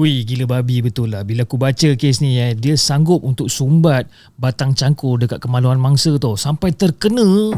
Wih, gila babi betul lah. Bila aku baca kes ni, dia sanggup untuk sumbat batang cangkul dekat kemaluan mangsa tau. Sampai terkena.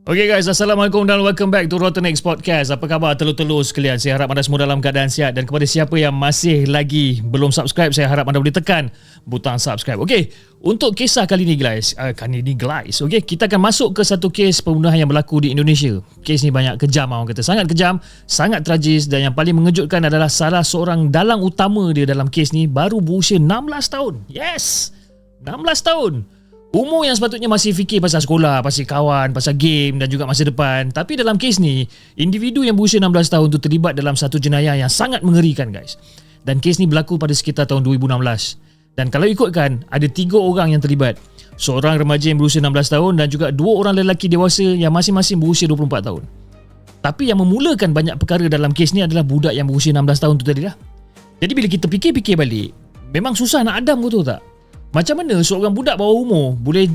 Okay guys, Assalamualaikum dan welcome back to Rotten X Podcast. Apa khabar telur-telur sekalian? Saya harap anda semua dalam keadaan sihat. Dan kepada siapa yang masih lagi belum subscribe, saya harap anda boleh tekan butang subscribe. Okay, untuk kisah kali ni guys, okay, kita akan masuk ke satu kes pembunuhan yang berlaku di Indonesia. Kes ni banyak kejam, orang kata sangat kejam, sangat tragis, dan yang paling mengejutkan adalah salah seorang dalang utama dia dalam kes ni baru berusia 16 tahun. Yes, 16 tahun. Umur yang sepatutnya masih fikir pasal sekolah, pasal kawan, pasal game dan juga masa depan. Tapi dalam kes ni, individu yang berusia 16 tahun tu terlibat dalam satu jenayah yang sangat mengerikan guys. Dan kes ni berlaku pada sekitar tahun 2016. Dan kalau ikutkan, ada 3 orang yang terlibat. Seorang remaja yang berusia 16 tahun dan juga 2 orang lelaki dewasa yang masing-masing berusia 24 tahun. Tapi yang memulakan banyak perkara dalam kes ni adalah budak yang berusia 16 tahun tu tadi lah. Jadi bila kita fikir-fikir balik, memang susah nak hadam, betul tak? Macam mana seorang budak bawah umur boleh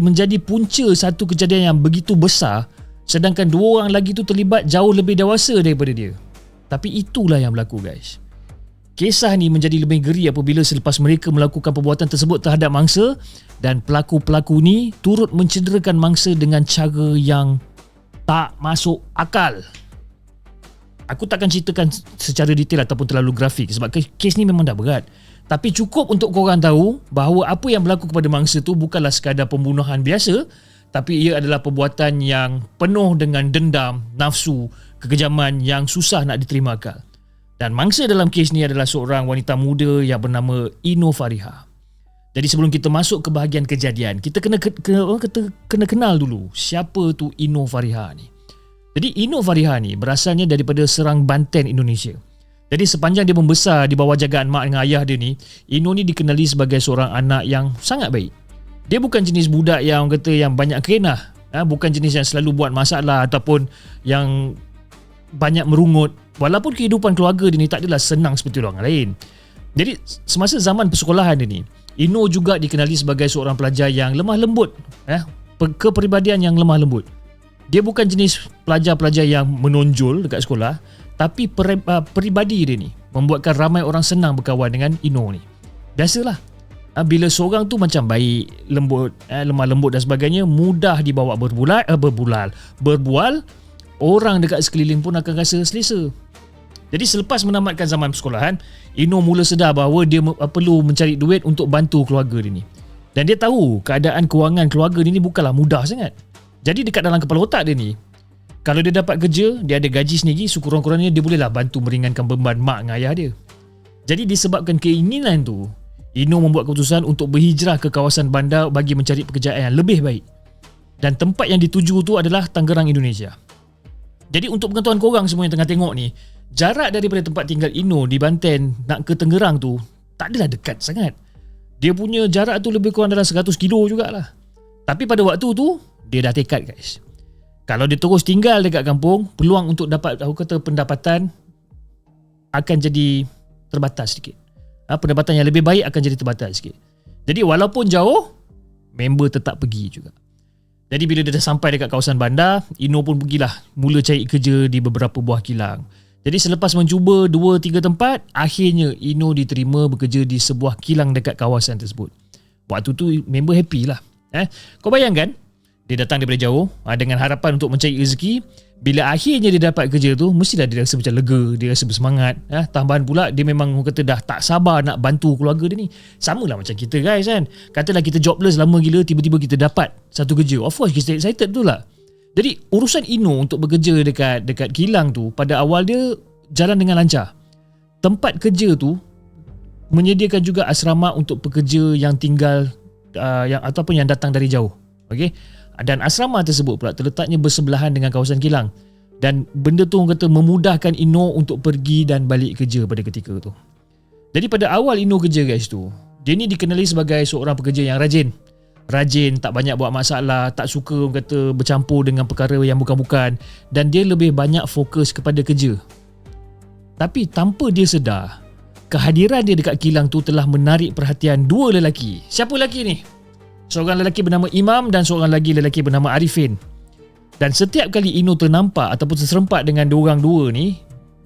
menjadi punca satu kejadian yang begitu besar, sedangkan 2 orang lagi tu terlibat jauh lebih dewasa daripada dia. Tapi itulah yang berlaku guys. Kisah ni menjadi lebih ngeri apabila selepas mereka melakukan perbuatan tersebut terhadap mangsa, dan pelaku-pelaku ni turut mencederakan mangsa dengan cara yang tak masuk akal. Aku takkan ceritakan secara detail ataupun terlalu grafik sebab kes ni memang dah berat. Tapi cukup untuk korang tahu bahawa apa yang berlaku kepada mangsa tu bukanlah sekadar pembunuhan biasa, tapi ia adalah perbuatan yang penuh dengan dendam, nafsu, kekejaman yang susah nak diterima akal. Dan mangsa dalam kes ni adalah seorang wanita muda yang bernama Ino Fariha. Jadi sebelum kita masuk ke bahagian kejadian, kita kena kenal dulu siapa tu Ino Fariha ni. Jadi Ino Fariha ni berasalnya daripada Serang, Banten, Indonesia. Jadi sepanjang dia membesar di bawah jagaan mak dengan ayah dia ni, Ino ni dikenali sebagai seorang anak yang sangat baik. Dia bukan jenis budak yang banyak kerenah, bukan jenis yang selalu buat masalah ataupun yang banyak merungut. Walaupun kehidupan keluarga dia ni tak adalah senang seperti orang lain. Jadi semasa zaman persekolahan dia ni, Ino juga dikenali sebagai seorang pelajar yang lemah lembut, kepribadian yang lemah lembut. Dia bukan jenis pelajar-pelajar yang menonjol dekat sekolah, tapi peribadi dia ni membuatkan ramai orang senang berkawan dengan Ino ni. Biasalah, bila seorang tu macam baik, lembut, lemah lembut dan sebagainya, mudah dibawa berbual, orang dekat sekeliling pun akan rasa selesa. Jadi selepas menamatkan zaman persekolahan, Ino mula sedar bahawa dia perlu mencari duit untuk bantu keluarga dia ni. Dan dia tahu keadaan kewangan keluarga dia ni bukanlah mudah sangat. Jadi dekat dalam kepala otak dia ni, kalau dia dapat kerja, dia ada gaji sendiri, sekurang-kurangnya dia bolehlah bantu meringankan beban mak dengan ayah dia. Jadi disebabkan keinginan tu, Ino membuat keputusan untuk berhijrah ke kawasan bandar bagi mencari pekerjaan yang lebih baik. Dan tempat yang dituju tu adalah Tangerang, Indonesia. Jadi untuk pengetahuan korang semua yang tengah tengok ni, jarak daripada tempat tinggal Ino di Banten nak ke Tangerang tu tak adalah dekat sangat. Dia punya jarak tu lebih kurang dalam 100 kilo jugalah. Tapi pada waktu tu, dia dah tekad guys. Kalau dia terus tinggal dekat kampung, peluang untuk dapat pendapatan akan jadi terbatas sikit. Pendapatan yang lebih baik akan jadi terbatas sikit. Jadi walaupun jauh, member tetap pergi juga. Jadi bila dia dah sampai dekat kawasan bandar, Ino pun pergilah mula cari kerja di beberapa buah kilang. Jadi selepas mencuba 2-3 tempat, akhirnya Ino diterima bekerja di sebuah kilang dekat kawasan tersebut. Waktu tu member happy lah. Kau bayangkan, dia datang daripada jauh dengan harapan untuk mencari rezeki. Bila akhirnya dia dapat kerja tu, mestilah dia rasa macam lega, dia rasa bersemangat. Tambahan pula, dia memang kata dah tak sabar nak bantu keluarga dia ni. Sama lah macam kita guys kan. Katalah kita jobless lama gila, tiba-tiba kita dapat satu kerja. Of course kita excited tu lah. Jadi urusan Ino untuk bekerja dekat kilang tu pada awal dia jalan dengan lancar. tempat kerja tu menyediakan juga asrama untuk pekerja yang tinggal yang ataupun yang datang dari jauh. Okey. Dan asrama tersebut pula terletaknya bersebelahan dengan kawasan kilang. Dan benda tu orang kata memudahkan Ino untuk pergi dan balik kerja pada ketika tu. Jadi pada awal Ino kerja guys tu, dia ni dikenali sebagai seorang pekerja yang rajin. Rajin, tak banyak buat masalah, tak suka orang kata bercampur dengan perkara yang bukan-bukan, dan dia lebih banyak fokus kepada kerja. Tapi tanpa dia sedar, kehadiran dia dekat kilang tu telah menarik perhatian dua lelaki. Siapa lelaki ni? Seorang lelaki bernama Imam dan seorang lagi lelaki bernama Arifin. Dan setiap kali Ino ternampak ataupun terserempak dengan diorang dua ni,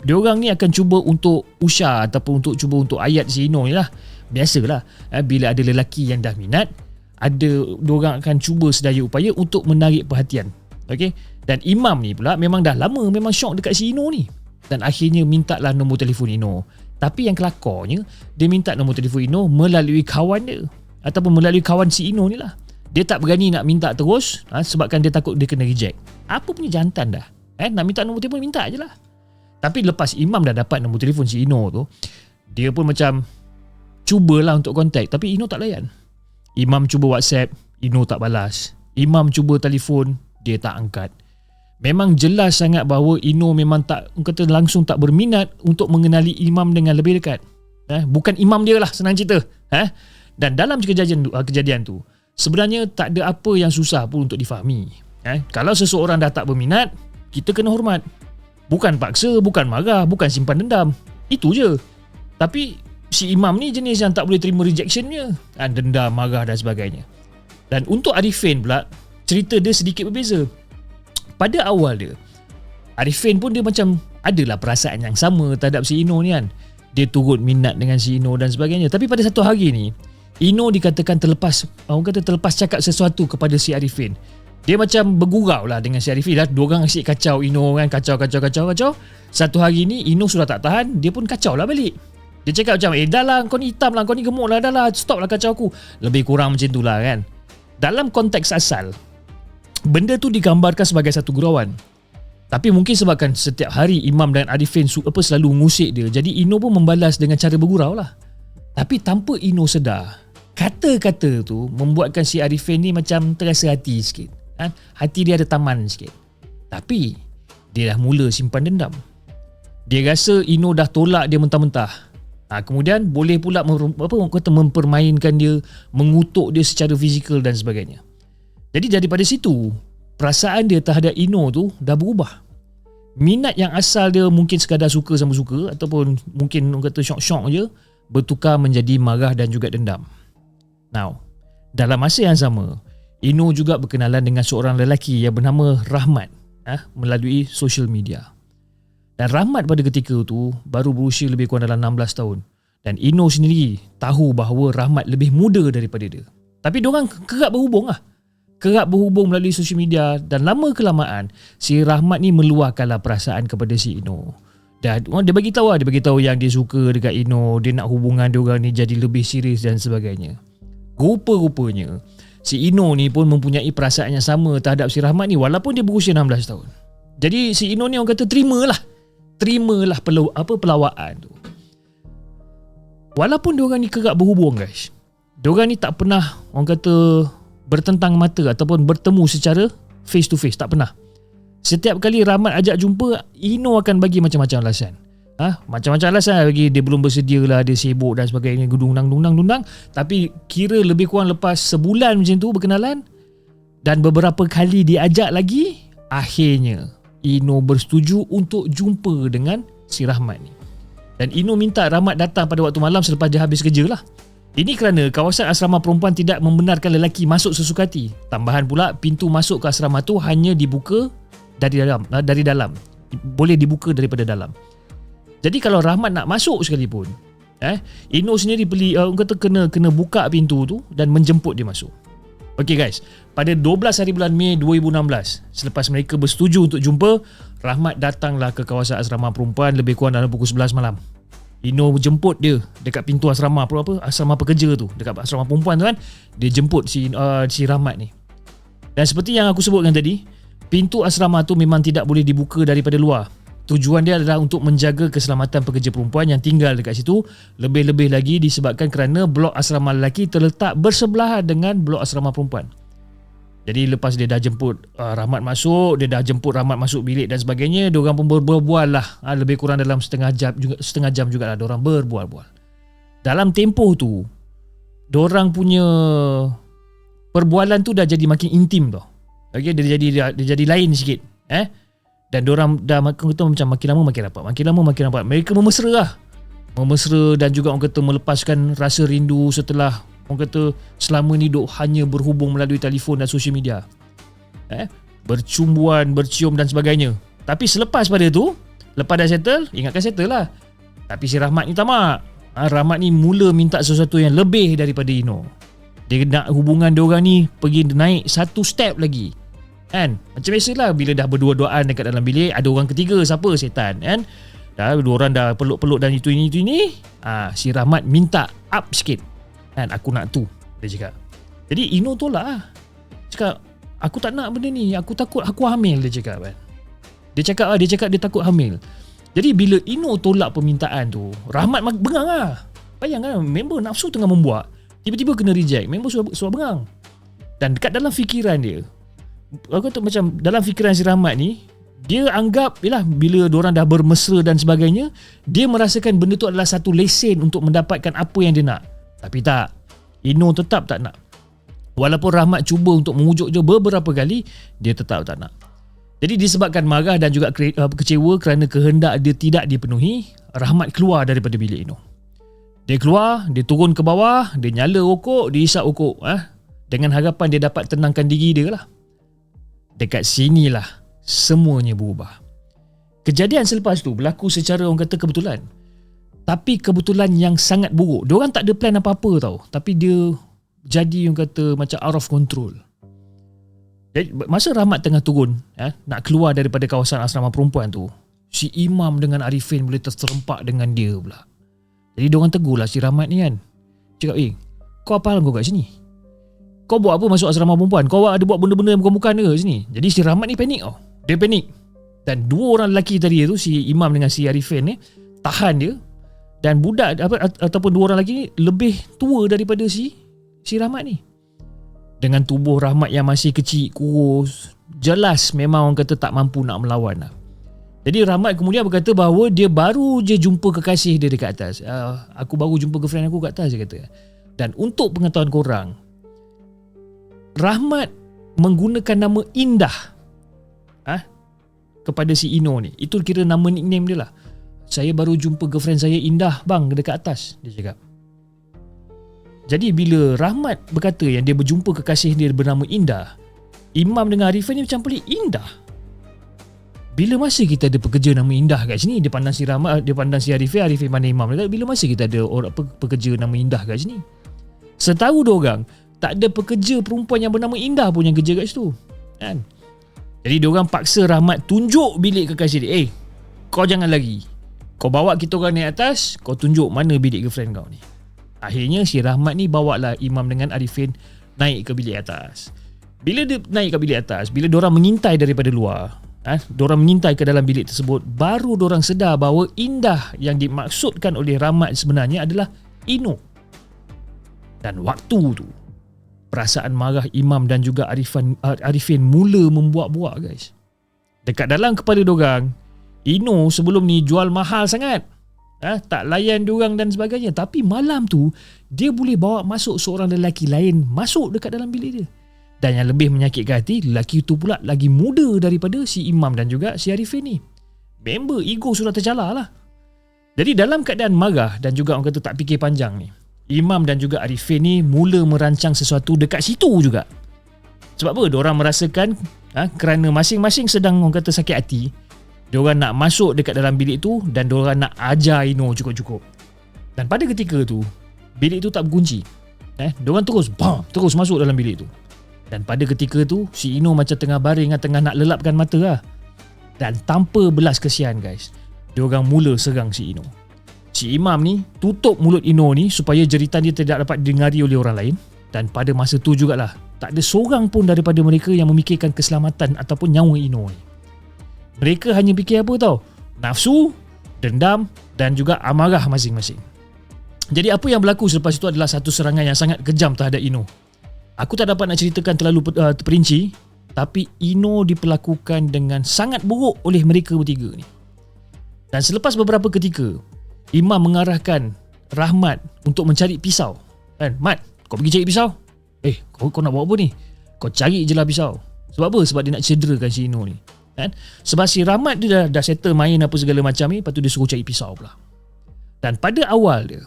diorang ni akan cuba untuk usah ataupun cuba untuk ayat si Ino ni lah. Biasalah, bila ada lelaki yang dah minat, diorang akan cuba sedaya upaya untuk menarik perhatian. Okay? Dan Imam ni pula memang dah lama memang syok dekat si Ino ni. Dan akhirnya mintalah nombor telefon Ino. Tapi yang kelakarnya, dia minta nombor telefon Ino melalui kawan dia. Ataupun melalui kawan si Ino ni lah. Dia tak berani nak minta terus sebabkan dia takut dia kena reject. Apa punya jantan dah. Nak minta nombor telefon, minta je lah. Tapi lepas Imam dah dapat nombor telefon si Ino tu, dia pun macam cubalah untuk kontak. Tapi Ino tak layan. Imam cuba WhatsApp, Ino tak balas. Imam cuba telefon, dia tak angkat. Memang jelas sangat bahawa Ino memang tak, kata langsung tak berminat untuk mengenali Imam dengan lebih dekat. Bukan Imam dia lah, senang cerita. Dan dalam kejadian tu, sebenarnya tak ada apa yang susah pun untuk difahami. Kalau seseorang dah tak berminat, kita kena hormat. Bukan paksa, bukan marah, bukan simpan dendam. Itu je. Tapi si Imam ni jenis yang tak boleh terima rejectionnya. Dendam, marah dan sebagainya. Dan untuk Arifin pula, cerita dia sedikit berbeza. Pada awal dia, Arifin pun dia macam adalah perasaan yang sama terhadap si Ino ni kan. Dia turut minat dengan si Ino dan sebagainya. Tapi pada satu hari ni, Ino dikatakan terlepas cakap sesuatu kepada si Arifin. Dia macam bergurau lah dengan si Arifin. Diorang asyik kacau Ino kan. Kacau. Satu hari ni Ino sudah tak tahan. Dia pun kacau lah balik. Dia cakap macam dah lah kau ni hitam lah, kau ni gemuk lah, dah lah stop lah kacau aku. Lebih kurang macam tu lah kan. Dalam konteks asal, benda tu digambarkan sebagai satu gurauan. Tapi mungkin sebabkan setiap hari Imam dan Arifin selalu ngusik dia, jadi Ino pun membalas dengan cara bergurau lah. Tapi tanpa Ino sedar, kata-kata tu membuatkan si Arifin ni macam terasa hati sikit. Hati dia ada taman sikit. Tapi dia dah mula simpan dendam. Dia rasa Ino dah tolak dia mentah-mentah. Kemudian boleh pula mempermainkan dia, mengutuk dia secara fizikal dan sebagainya. Jadi daripada situ, perasaan dia terhadap Ino tu dah berubah. Minat yang asal dia mungkin sekadar suka sama suka ataupun mungkin orang kata syok-syok je, bertukar menjadi marah dan juga dendam. Now, dalam masa yang sama, Ino juga berkenalan dengan seorang lelaki yang bernama Rahmat melalui social media. Dan Rahmat pada ketika itu baru berusia lebih kurang dalam 16 tahun. Dan Ino sendiri tahu bahawa Rahmat lebih muda daripada dia. Tapi diorang kerap berhubung lah. Kerap berhubung melalui social media. Dan lama kelamaan, si Rahmat ni meluahkanlah perasaan kepada si Ino. Dan dia bagi tahu yang dia suka dekat Ino. Dia nak hubungan diorang ni jadi lebih serius dan sebagainya. Rupa-rupanya, si Ino ni pun mempunyai perasaan yang sama terhadap si Rahmat ni walaupun dia berusia 16 tahun. Jadi si Ino ni orang kata terimalah pelawaan tu. Walaupun diorang ni kerap berhubung guys, diorang ni tak pernah orang kata bertentang mata ataupun bertemu secara face to face, tak pernah. Setiap kali Rahmat ajak jumpa, Ino akan bagi macam-macam alasan. Macam-macam alasan bagi, dia belum bersedia lah, dia sibuk dan sebagainya, dundang. Tapi kira lebih kurang lepas sebulan macam tu berkenalan dan beberapa kali diajak lagi, akhirnya Ino bersetuju untuk jumpa dengan si Rahmat ni. Dan Ino minta Rahmat datang pada waktu malam selepas dia habis kerja lah. Ini kerana kawasan asrama perempuan tidak membenarkan lelaki masuk sesukati. Tambahan pula, pintu masuk ke asrama tu hanya dibuka dari dalam. Boleh dibuka daripada dalam. Jadi kalau Rahmat nak masuk sekalipun, Ino sendiri kena buka pintu tu dan menjemput dia masuk. Okey guys, pada 12 hari bulan Mei 2016, selepas mereka bersetuju untuk jumpa, Rahmat datanglah ke kawasan asrama perempuan lebih kurang dalam pukul 11 malam. Ino jemput dia dekat pintu asrama asrama pekerja tu, dekat asrama perempuan tu kan. Dia jemput si Rahmat ni. Dan seperti yang aku sebutkan tadi, pintu asrama tu memang tidak boleh dibuka daripada luar. Tujuan dia adalah untuk menjaga keselamatan pekerja perempuan yang tinggal dekat situ. Lebih-lebih lagi disebabkan kerana blok asrama lelaki terletak bersebelahan dengan blok asrama perempuan. Jadi lepas dia dah jemput Rahmat masuk, dia dah jemput Rahmat masuk bilik dan sebagainya, diorang pun berbual lah. Lebih kurang dalam setengah jam jugalah diorang berbual-bual. Dalam tempoh tu, diorang punya perbualan tu dah jadi makin intim tau. Okay, dia jadi lain sikit. Dan diorang dah macam makin lama makin rapat. Mereka memesra lah. Memesra dan juga orang kata melepaskan rasa rindu setelah orang kata selama ni duk hanya berhubung melalui telefon dan social media. Bercumbuan, bercium dan sebagainya. Tapi selepas pada tu, lepas dah settle, ingatkan settle lah. Tapi si Rahmat ni tamak. Rahmat ni mula minta sesuatu yang lebih daripada Ino. Dia nak hubungan diorang ni pergi naik satu step lagi. Kan? Macam biasalah bila dah berdua-duaan dekat dalam bilik, ada orang ketiga, siapa? Setan, kan? Dah dua orang dah peluk-peluk dan itu ini. Si Rahmat minta up sikit. Kan, aku nak tu, dia cakap. Jadi Ino tolak lah. Cakap, aku tak nak benda ni, aku takut aku hamil, dia cakap kan. Dia cakap dia takut hamil. Jadi bila Ino tolak permintaan tu, Rahmat bengang lah. Bayangkan member nafsu tengah membuat, tiba-tiba kena reject, member suruh bengang. Dan dekat dalam fikiran dia, aku kata macam dalam fikiran si Rahmat ni, dia anggap yalah, bila diorang dah bermesra dan sebagainya, dia merasakan benda tu adalah satu lesen untuk mendapatkan apa yang dia nak. Tapi tak, Ino tetap tak nak. Walaupun Rahmat cuba untuk memujuk dia beberapa kali, dia tetap tak nak. Jadi disebabkan marah dan juga kecewa kerana kehendak dia tidak dipenuhi, Rahmat keluar daripada bilik Ino. Dia keluar, dia turun ke bawah, dia nyala rokok, dia isap rokok, dengan harapan dia dapat tenangkan diri dia lah. Dekat sinilah semuanya berubah. Kejadian selepas tu berlaku secara orang kata kebetulan. Tapi kebetulan yang sangat buruk. Diorang tak ada plan apa-apa tau. Tapi dia jadi orang kata macam out of control. Jadi, masa Rahmat tengah turun nak keluar daripada kawasan asrama perempuan tu, si Imam dengan Arifin boleh terserempak dengan dia pula. Jadi diorang tegur lah si Rahmat ni kan. Cakap, kau apa hal kau kat sini? Kau buat apa masuk asrama perempuan? Kau ada buat benda-benda yang bukan-bukan ke sini? Jadi si Rahmat ni panik tau. Dia panik. Dan dua orang lelaki tadi tu, si Imam dengan si Arifin ni, tahan dia. Dan budak ataupun dua orang lelaki ni lebih tua daripada si Rahmat ni. Dengan tubuh Rahmat yang masih kecil, kurus, jelas memang orang kata tak mampu nak melawan lah. Jadi Rahmat kemudian berkata bahawa dia baru je jumpa kekasih dia dekat atas. Aku baru jumpa girlfriend aku kat atas, dia kata. Dan untuk pengetahuan korang, Rahmat menggunakan nama Indah kepada si Ino ni. Itu kira nama nickname dia lah. Saya baru jumpa girlfriend saya Indah bang dekat atas, dia cakap. Jadi bila Rahmat berkata yang dia berjumpa kekasih dia bernama Indah, Imam dengan Arifin ni macam pelik. Indah? Bila masa kita ada pekerja nama Indah kat sini? Dia pandang si Rahmat, dia pandang si Arifin, Arifin pandang Imam. Bila masa kita ada orang pekerja nama Indah kat sini? Setahu diorang, tak ada pekerja perempuan yang bernama Indah pun yang kerja kat situ, kan? Jadi diorang paksa Rahmat tunjuk bilik kekasih dia. Kau jangan lagi. Kau bawa kita orang naik atas, kau tunjuk mana bilik girlfriend kau ni. Akhirnya si Rahmat ni bawa lah Imam dengan Arifin naik ke bilik atas. Bila dia naik ke bilik atas, bila diorang mengintai daripada luar, diorang mengintai ke dalam bilik tersebut, baru diorang sedar bahawa Indah yang dimaksudkan oleh Rahmat sebenarnya adalah Ino. Dan waktu tu, perasaan marah Imam dan juga Arifin mula membuak-buak guys. Dekat dalam kepala diorang, Ino sebelum ni jual mahal sangat, tak layan diorang dan sebagainya. Tapi malam tu dia boleh bawa masuk seorang lelaki lain masuk dekat dalam bilik dia. Dan yang lebih menyakitkan hati, lelaki tu pula lagi muda daripada si Imam dan juga si Arifin ni. Member ego sudah tercalar lah. Jadi dalam keadaan marah dan juga orang kata tak fikir panjang ni, Imam dan juga Arifin ni mula merancang sesuatu dekat situ juga. Sebab apa? Diorang merasakan kerana masing-masing sedang orang kata sakit hati, diorang nak masuk dekat dalam bilik tu dan diorang nak ajar Ino cukup-cukup. Dan pada ketika tu, bilik tu tak berkunci. Diorang terus masuk dalam bilik tu. Dan pada ketika tu, si Ino macam tengah baring, tengah nak lelapkan mata lah. Dan tanpa belas kesian guys, diorang mula serang si Ino. Si Imam ni tutup mulut Ino ni supaya jeritan dia tidak dapat didengari oleh orang lain. Dan pada masa tu jugalah, tak ada seorang pun daripada mereka yang memikirkan keselamatan ataupun nyawa Ino ni. Mereka hanya fikir apa tau? nafsu, dendam dan juga amarah masing-masing. Jadi apa yang berlaku selepas itu adalah satu serangan yang sangat kejam terhadap Ino. Aku tak dapat nak ceritakan terlalu terperinci, tapi Ino diperlakukan dengan sangat buruk oleh mereka bertiga ni. Dan selepas beberapa ketika, Imam mengarahkan Rahmat untuk mencari pisau. Kan, Mat, kau pergi cari pisau. Kau nak buat apa ni? Kau cari je lah pisau. Sebab apa? Sebab dia nak cederakan si Ino ni. Kan? Sebab si Rahmat dia dah settle main apa segala macam ni, lepas tu dia suruh cari pisau pula. Dan pada awal dia,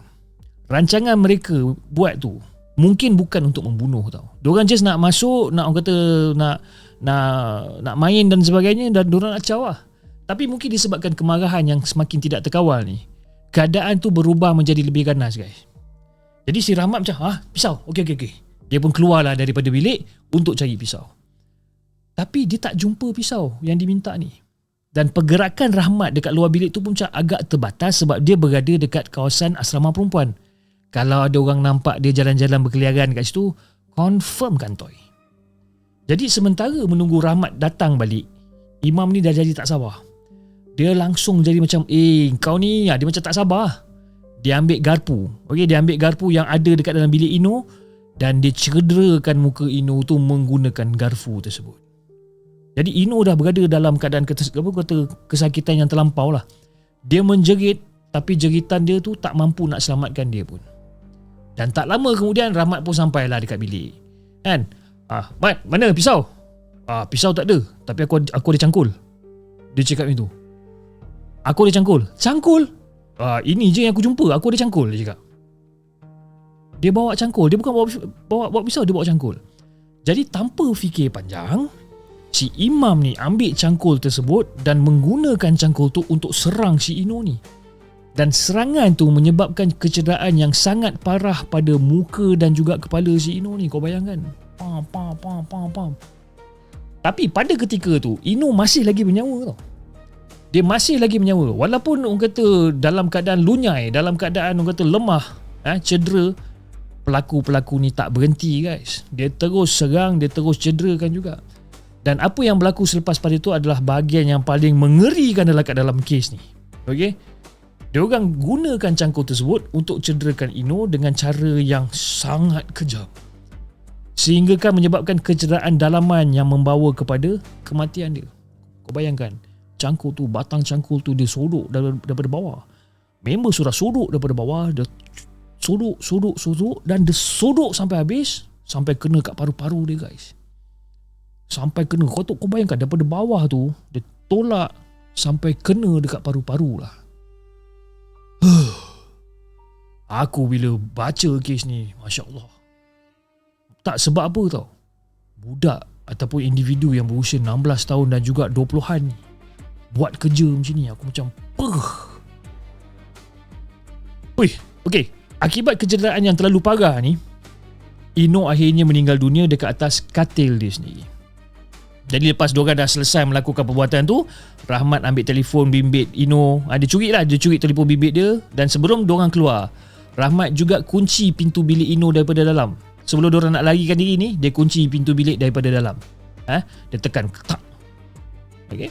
rancangan mereka buat tu mungkin bukan untuk membunuh tau. Diorang just nak masuk, nak orang kata nak main dan sebagainya, dan diorang nak caw lah. Tapi mungkin disebabkan kemarahan yang semakin tidak terkawal ni, keadaan tu berubah menjadi lebih ganas guys. Jadi si Rahmat macam, pisau, okey. Dia pun keluarlah daripada bilik untuk cari pisau. Tapi dia tak jumpa pisau yang diminta ni. Dan pergerakan Rahmat dekat luar bilik tu pun macam agak terbatas sebab dia berada dekat kawasan asrama perempuan. Kalau ada orang nampak dia jalan-jalan berkeliaran kat situ, confirm kantoi. Jadi sementara menunggu Rahmat datang balik, Imam ni dah jadi tak sabar. Dia langsung jadi macam, kau ni, dia macam tak sabar. Dia ambil garpu. Dia ambil garpu yang ada dekat dalam bilik Ino dan dia cederakan muka Ino tu menggunakan garpu tersebut. Jadi Ino dah berada dalam keadaan kesakitan yang terlampau lah. Dia menjerit, tapi jeritan dia tu tak mampu nak selamatkan dia pun. Dan tak lama kemudian Rahmat pun sampailah dekat bilik. Kan? Mat, mana pisau? Pisau tak ada, tapi aku ada cangkul. Dia cakap macam tu. Aku ada cangkul. Cangkul? Ini je yang aku jumpa, aku ada cangkul, dia cakap. Dia bawa cangkul, dia bukan bawa pisau, dia bawa cangkul. Jadi tanpa fikir panjang, si Imam ni ambil cangkul tersebut dan menggunakan cangkul tu untuk serang si Ino ni. Dan serangan tu menyebabkan kecederaan yang sangat parah pada muka dan juga kepala si Ino ni. Kau bayangkan. Pam. Tapi pada ketika tu, Ino masih lagi bernyawa tau. Dia masih lagi bernyawa. Walaupun orang kata dalam keadaan lunyai, dalam keadaan orang kata lemah, cedera, pelaku-pelaku ni tak berhenti guys. Dia terus serang, dia terus cederakan juga. Dan apa yang berlaku selepas pada itu adalah bahagian yang paling mengerikan dalam kes ni. Okey. Dia orang gunakan cangkul tersebut untuk cederakan Ino dengan cara yang sangat kejam. Sehingga kan menyebabkan kecederaan dalaman yang membawa kepada kematian dia. Kau bayangkan, cangkul tu, batang cangkul tu dia sodok daripada bawah. Member sudah sodok daripada bawah, dia sodok dan dia sodok sampai habis, sampai kena kat paru-paru dia guys. Sampai kena, kau bayangkan daripada bawah tu dia tolak sampai kena dekat paru-paru lah. Aku bila baca kes ni, Masya Allah, tak sebab apa tau, budak ataupun individu yang berusia 16 tahun dan juga 20-an buat kerja macam ni, aku macam okay. Akibat kecederaan yang terlalu parah ni, Ino akhirnya meninggal dunia dekat atas katil dia sendiri. Jadi lepas diorang dah selesai melakukan perbuatan tu, Rahmat ambil telefon bimbit Ino. Dia curi telefon bimbit dia. Dan sebelum diorang keluar, Rahmat juga kunci pintu bilik Ino daripada dalam. Sebelum diorang nak larikan diri ni, dia kunci pintu bilik daripada dalam. Dia tekan tak. Okay.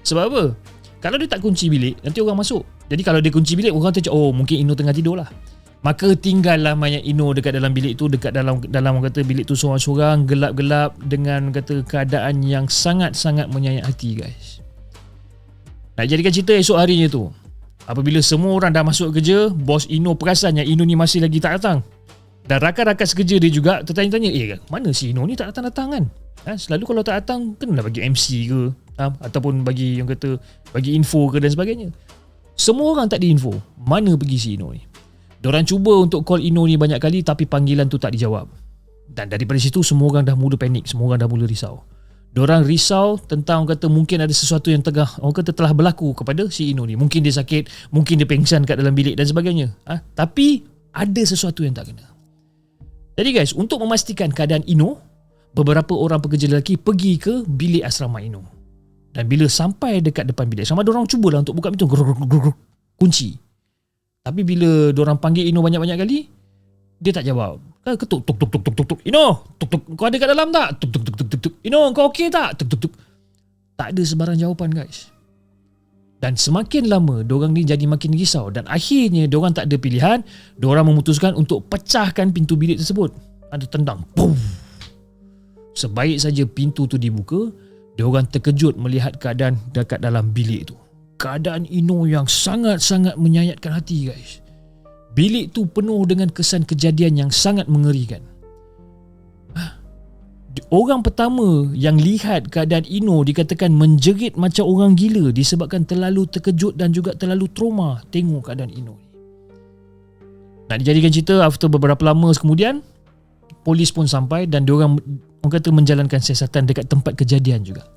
Sebab apa? Kalau dia tak kunci bilik, nanti orang masuk. Jadi kalau dia kunci bilik, orang tu mungkin Ino tengah tidur lah. Maka tinggallah mayat Ino dekat dalam bilik tu, dekat dalam orang kata bilik tu seorang-seorang, gelap-gelap dengan kata keadaan yang sangat-sangat menyayat hati guys. Nak jadikan cerita esok harinya tu, apabila semua orang dah masuk kerja, bos Ino perasan yang Ino ni masih lagi tak datang. Dan rakan-rakan sekerja dia juga tertanya-tanya, mana si Ino ni tak datang-datang kan? Selalu kalau tak datang, kenalah bagi MC ke, ataupun bagi yang kata bagi info ke dan sebagainya. Semua orang tak diinfo mana pergi si Ino ni. Diorang cuba untuk call Ino ni banyak kali, tapi panggilan tu tak dijawab. Dan daripada situ semua orang dah mula panik, semua orang dah mula risau. Diorang risau tentang kata mungkin ada sesuatu yang telah berlaku kepada si Ino ni. Mungkin dia sakit, mungkin dia pengsan kat dalam bilik dan sebagainya. Tapi ada sesuatu yang tak kena. Jadi guys, untuk memastikan keadaan Ino, beberapa orang pekerja lelaki pergi ke bilik asrama Ino. Dan bila sampai dekat depan bilik asrama, diorang cubalah untuk buka pintu, kunci. Tapi bila diorang panggil Ino banyak-banyak kali, dia tak jawab. Ketuk, tuk, tuk, tuk, tuk, tuk, tuk. Ino, tuk, tuk, kau ada kat dalam tak? Tuk, tuk, tuk, tuk, tuk, tuk. Ino, kau okey tak? Tuk, tuk, tuk. Tak ada sebarang jawapan guys. Dan semakin lama diorang ni jadi makin risau dan akhirnya diorang tak ada pilihan, diorang memutuskan untuk pecahkan pintu bilik tersebut. Ada tendang. Boom. Sebaik saja pintu tu dibuka, diorang terkejut melihat keadaan dekat dalam bilik tu. Keadaan Ino yang sangat-sangat menyayatkan hati, guys. Bilik tu penuh dengan kesan kejadian yang sangat mengerikan. Orang pertama yang lihat keadaan Ino dikatakan menjerit macam orang gila disebabkan terlalu terkejut dan juga terlalu trauma tengok keadaan Ino ni. Nak dijadikan cerita, after beberapa lama kemudian, polis pun sampai dan diorang orang kata menjalankan siasatan dekat tempat kejadian juga.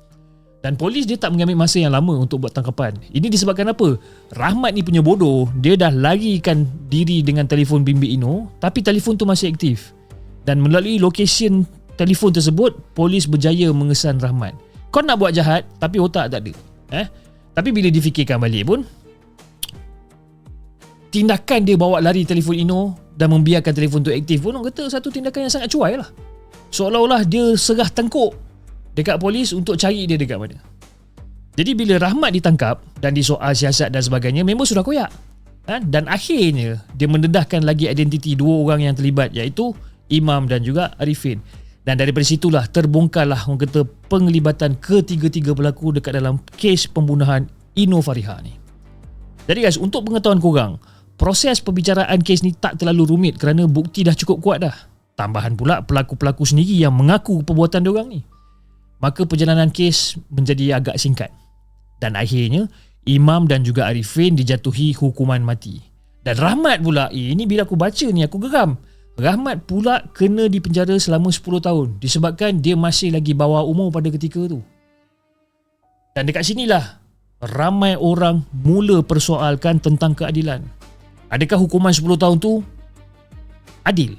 Dan polis dia tak mengambil masa yang lama untuk buat tangkapan. Ini disebabkan apa? Rahmat ni punya bodoh, dia dah larikan diri dengan telefon bimbit Ino, tapi telefon tu masih aktif. Dan melalui location telefon tersebut, polis berjaya mengesan Rahmat. Kau nak buat jahat tapi otak tak ada. Tapi bila difikirkan balik pun, tindakan dia bawa lari telefon Ino dan membiarkan telefon tu aktif pun orang kata satu tindakan yang sangat cuai lah. Seolah-olah dia serah tengkuk dekat polis untuk cari dia dekat mana. Jadi bila Rahmat ditangkap dan disoal siasat dan sebagainya, memang sudah koyak. Dan akhirnya dia mendedahkan lagi identiti dua orang yang terlibat, iaitu Imam dan juga Arifin. Dan daripada situlah terbongkarlah orang kata penglibatan ketiga-tiga pelaku dekat dalam kes pembunuhan Ino Fariha ni. Jadi guys, untuk pengetahuan korang, proses pembicaraan kes ni tak terlalu rumit kerana bukti dah cukup kuat dah. Tambahan pula pelaku-pelaku sendiri yang mengaku perbuatan diorang ni. Maka perjalanan kes menjadi agak singkat. Dan akhirnya Imam dan juga Arifin dijatuhi hukuman mati. Dan Rahmat pula, ini bila aku baca ni aku geram. Rahmat pula kena dipenjara selama 10 tahun disebabkan dia masih lagi bawah umur pada ketika tu. Dan dekat sinilah ramai orang mula persoalkan tentang keadilan. Adakah hukuman 10 tahun tu adil?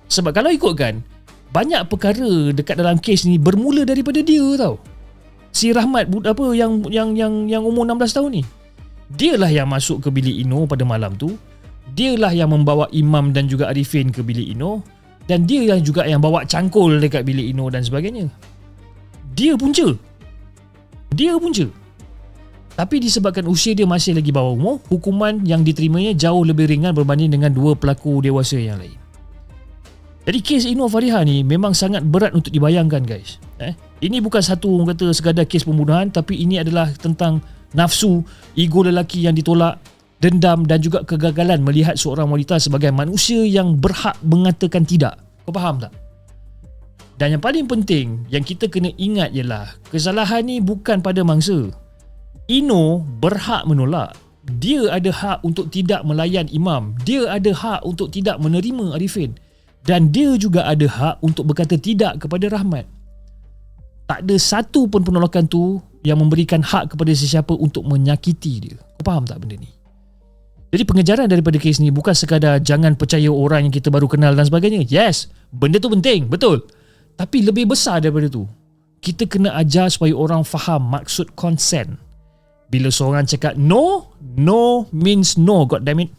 Sebab kalau ikutkan, banyak perkara dekat dalam kes ni bermula daripada dia tau. Si Rahmat yang umur 16 tahun ni. Dialah yang masuk ke bilik Ino pada malam tu. Dialah yang membawa Imam dan juga Arifin ke bilik Ino, dan dia yang juga yang bawa cangkul dekat bilik Ino dan sebagainya. Dia punca. Tapi disebabkan usia dia masih lagi bawah umur, hukuman yang diterimanya jauh lebih ringan berbanding dengan dua pelaku dewasa yang lain. Jadi kes Ino Fariha ni memang sangat berat untuk dibayangkan, guys. Ini bukan satu orang kata sekadar kes pembunuhan, tapi ini adalah tentang nafsu, ego lelaki yang ditolak, dendam dan juga kegagalan melihat seorang wanita sebagai manusia yang berhak mengatakan tidak. Kau faham tak? Dan yang paling penting yang kita kena ingat ialah kesalahan ni bukan pada mangsa. Ino berhak menolak. Dia ada hak untuk tidak melayan Imam. Dia ada hak untuk tidak menerima Arifin. Dan dia juga ada hak untuk berkata tidak kepada Rahmat. Tak ada satu pun penolakan tu yang memberikan hak kepada sesiapa untuk menyakiti dia. Kau faham tak benda ni? Jadi pengejaran daripada kes ni bukan sekadar jangan percaya orang yang kita baru kenal dan sebagainya. Yes, benda tu penting, betul. Tapi lebih besar daripada tu, kita kena ajar supaya orang faham maksud consent. Bila seorang cakap no, no means no, god damn it.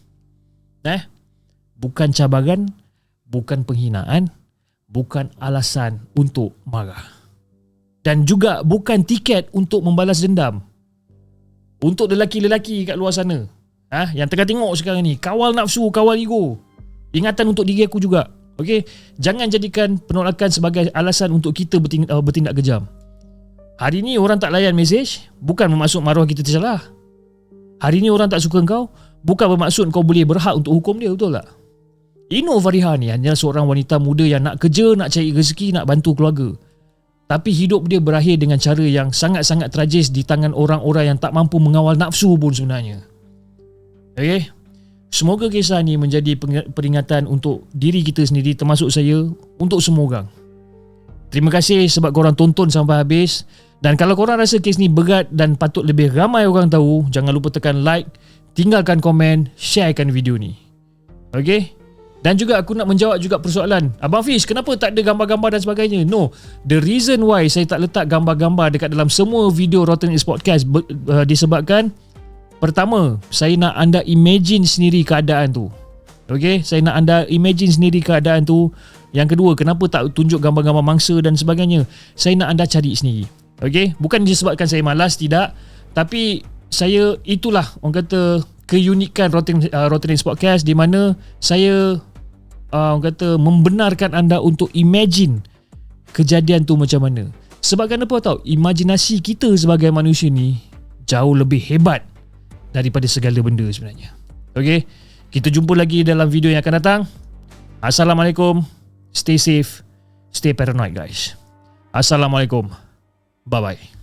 Bukan cabaran, bukan penghinaan, bukan alasan untuk marah. Dan juga bukan tiket untuk membalas dendam. Untuk lelaki-lelaki kat luar sana, yang tengah tengok sekarang ni, kawal nafsu, kawal ego. Ingatan untuk diri aku juga. Okay? Jangan jadikan penolakan sebagai alasan untuk kita bertindak kejam. Hari ni orang tak layan mesej, bukan bermaksud maruah kita tersalah. Hari ni orang tak suka kau, bukan bermaksud kau boleh berhak untuk hukum dia, betul tak? Ino Fariha ni hanyalah seorang wanita muda yang nak kerja, nak cari rezeki, nak bantu keluarga. Tapi hidup dia berakhir dengan cara yang sangat-sangat tragis di tangan orang-orang yang tak mampu mengawal nafsu pun sebenarnya. Okay? Semoga kisah ni menjadi peringatan untuk diri kita sendiri, termasuk saya, untuk semua orang. Terima kasih sebab korang tonton sampai habis. Dan kalau korang rasa kes ni berat dan patut lebih ramai orang tahu, jangan lupa tekan like, tinggalkan komen, sharekan video ni. Okay? Dan juga aku nak menjawab juga persoalan, Abang Fish, kenapa tak ada gambar-gambar dan sebagainya? No, the reason why saya tak letak gambar-gambar dekat dalam semua video Rotten X Podcast disebabkan, pertama, saya nak anda imagine sendiri keadaan tu. Okay, saya nak anda imagine sendiri keadaan tu. Yang kedua, kenapa tak tunjuk gambar-gambar mangsa dan sebagainya? Saya nak anda cari sendiri. Okay, bukan disebabkan saya malas, tidak. Tapi saya itulah orang kata keunikan Rotterdam Podcast, di mana saya orang kata membenarkan anda untuk imagine kejadian tu macam mana. Sebab kenapa tahu, imajinasi kita sebagai manusia ni jauh lebih hebat daripada segala benda sebenarnya. Okay, kita jumpa lagi dalam video yang akan datang. Assalamualaikum. Stay safe, stay paranoid guys. Assalamualaikum. Bye bye.